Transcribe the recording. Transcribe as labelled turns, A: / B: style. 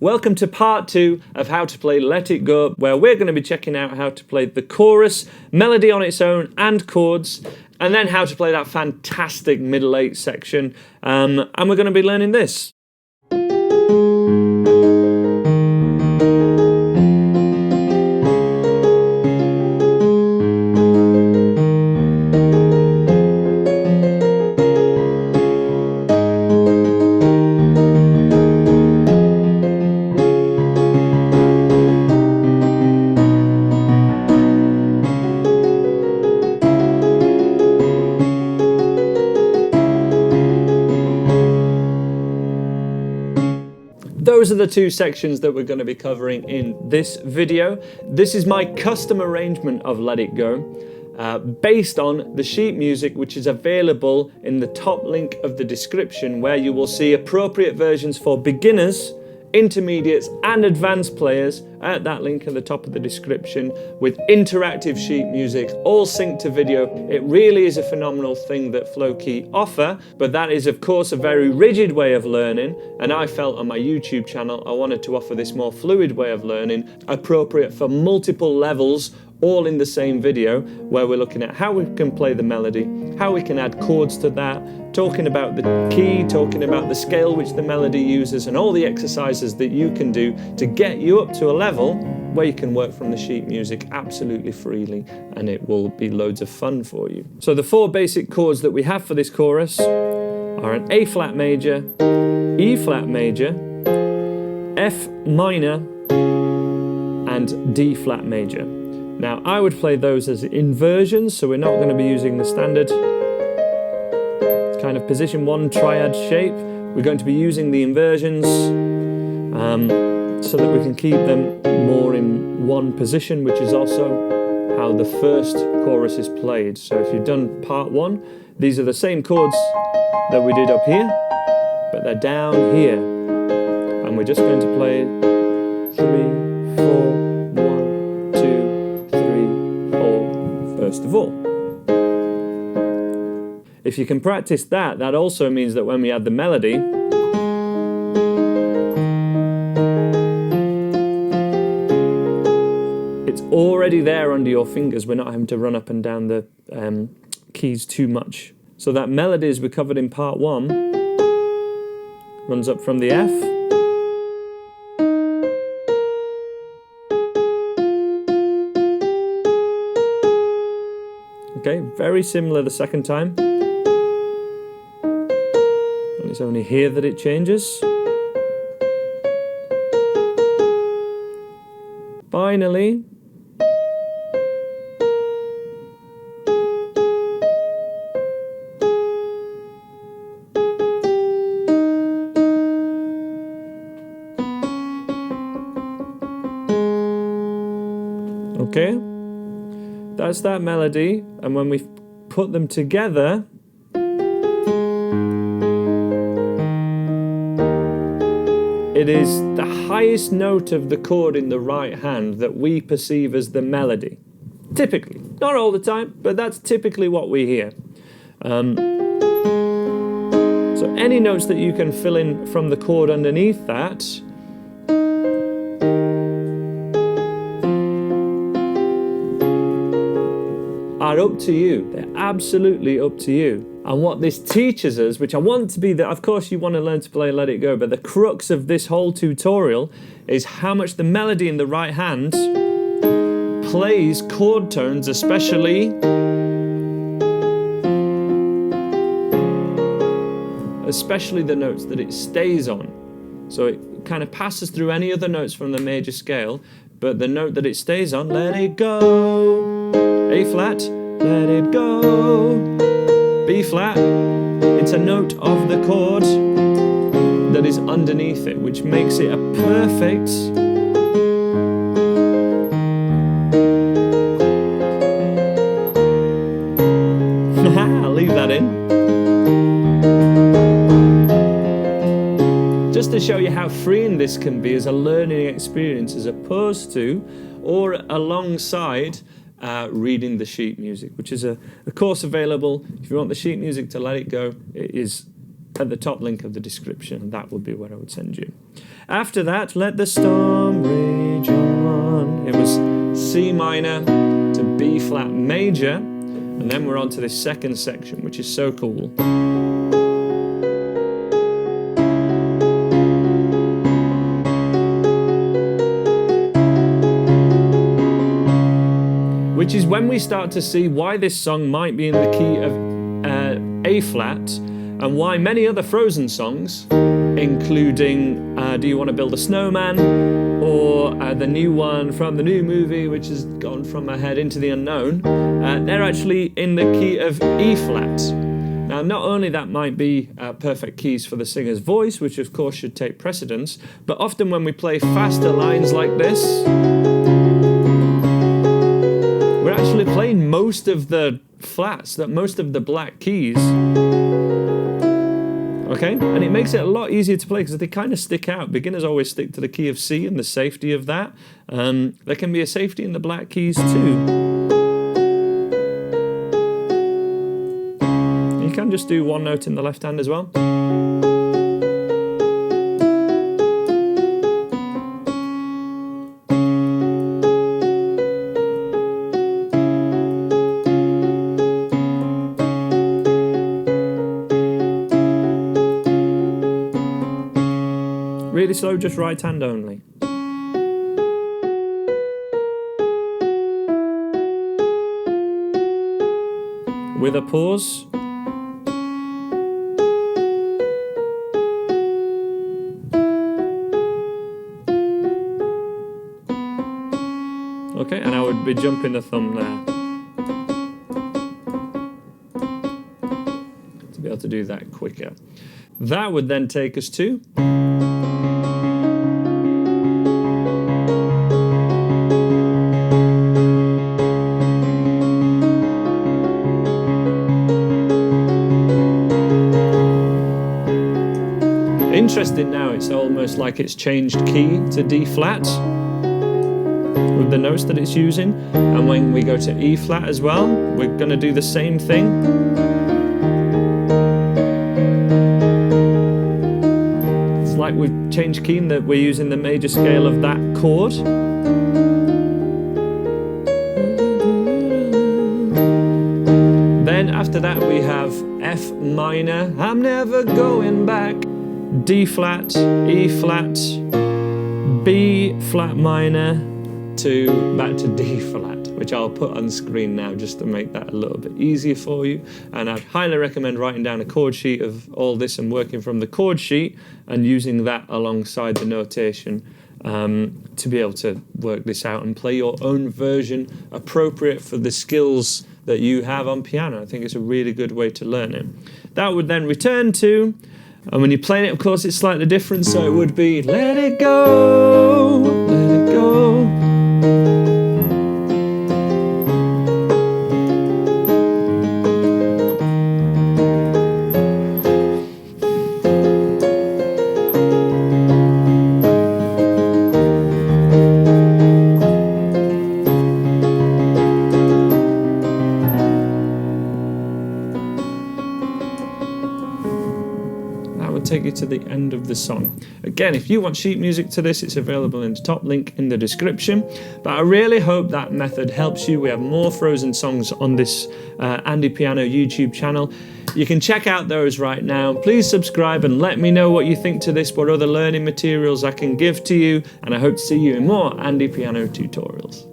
A: Welcome to part 2 of how to play Let It Go, where we're going to be checking out how to play the chorus, melody on its own and chords, and then how to play that fantastic middle 8 section, and we're going to be learning this. Those are the two sections that we're going to be covering in this video. This is my custom arrangement of Let It Go, based on the sheet music which is available in the top link of the description, where you will see appropriate versions for beginners, intermediates and advanced players at that link at the top of the description, with interactive sheet music, all synced to video. It really is a phenomenal thing that Flowkey offer, but that is of course a very rigid way of learning, and I felt on my YouTube channel I wanted to offer this more fluid way of learning, appropriate for multiple levels, all in the same video, where we're looking at how we can play the melody, how we can add chords to that, talking about the key, talking about the scale which the melody uses, and all the exercises that you can do to get you up to a level where you can work from the sheet music absolutely freely, and it will be loads of fun for you. So the 4 basic chords that we have for this chorus are an A flat major, E flat major, F minor, and D flat major. Now, I would play those as inversions, so we're not going to be using the standard kind of position 1 triad shape. We're going to be using the inversions so that we can keep them more in one position, which is also how the first chorus is played. So if you've done part 1, these are the same chords that we did up here, but they're down here. And we're just going to play 3, 4, first of all. If you can practice that, that also means that when we add the melody, it's already there under your fingers. We're not having to run up and down the keys too much. So that melody, as we covered in part 1, runs up from the F, okay, very similar the second time. And it's only here that it changes. Finally, okay. That's that melody, and when we put them together, it is the highest note of the chord in the right hand that we perceive as the melody. Typically. Not all the time, but that's typically what we hear. So any notes that you can fill in from the chord underneath that are up to you. They're absolutely up to you. And what this teaches us, which I want to be that, of course you want to learn to play Let It Go, but the crux of this whole tutorial is how much the melody in the right hand plays chord tones, especially the notes that it stays on. So it kind of passes through any other notes from the major scale, but the note that it stays on, let it go. A flat, let it go. B flat, it's a note of the chord that is underneath it, which makes it a perfect I'll leave that in. Just to show you how freeing this can be as a learning experience, as opposed to or alongside reading the sheet music, which is a course available. If you want the sheet music to Let It Go, it is at the top link of the description. That would be where I would send you. After that, let the storm rage on. It was C minor to B flat major, and then we're on to this second section, which is so cool. Which is when we start to see why this song might be in the key of A flat, and why many other Frozen songs, including Do You Want to Build a Snowman, or the new one from the new movie, which has gone from my head into the unknown, they're actually in the key of E flat. Now, not only that might be perfect keys for the singer's voice, which of course should take precedence, but often when we play faster lines like this, we're actually playing most of the flats, most of the black keys. Okay, and it makes it a lot easier to play because they kind of stick out. Beginners always stick to the key of C and the safety of that. There can be a safety in the black keys too. You can just do one note in the left hand as well. Really slow, just right hand only. With a pause. Okay, and I would be jumping the thumb there. To be able to do that quicker. That would then take us to interesting now, it's almost like it's changed key to D flat with the notes that it's using, and when we go to E flat as well, we're going to do the same thing. It's like we've changed key in that we're using the major scale of that chord. Then after that we have F minor, I'm never going back. D flat, E flat, B flat minor, back to D flat, which I'll put on screen now just to make that a little bit easier for you. And I'd highly recommend writing down a chord sheet of all this and working from the chord sheet and using that alongside the notation to be able to work this out and play your own version appropriate for the skills that you have on piano. I think it's a really good way to learn it. That would then return to, and when you're playing it, of course, it's slightly different, so it would be let it go, let it go. Take you to the end of the song. Again, if you want sheet music to this, it's available in the top link in the description. But I really hope that method helps you. We have more Frozen songs on this Andy Piano YouTube channel. You can check out those right now. Please subscribe and let me know what you think to this, what other learning materials I can give to you, and I hope to see you in more Andy Piano tutorials.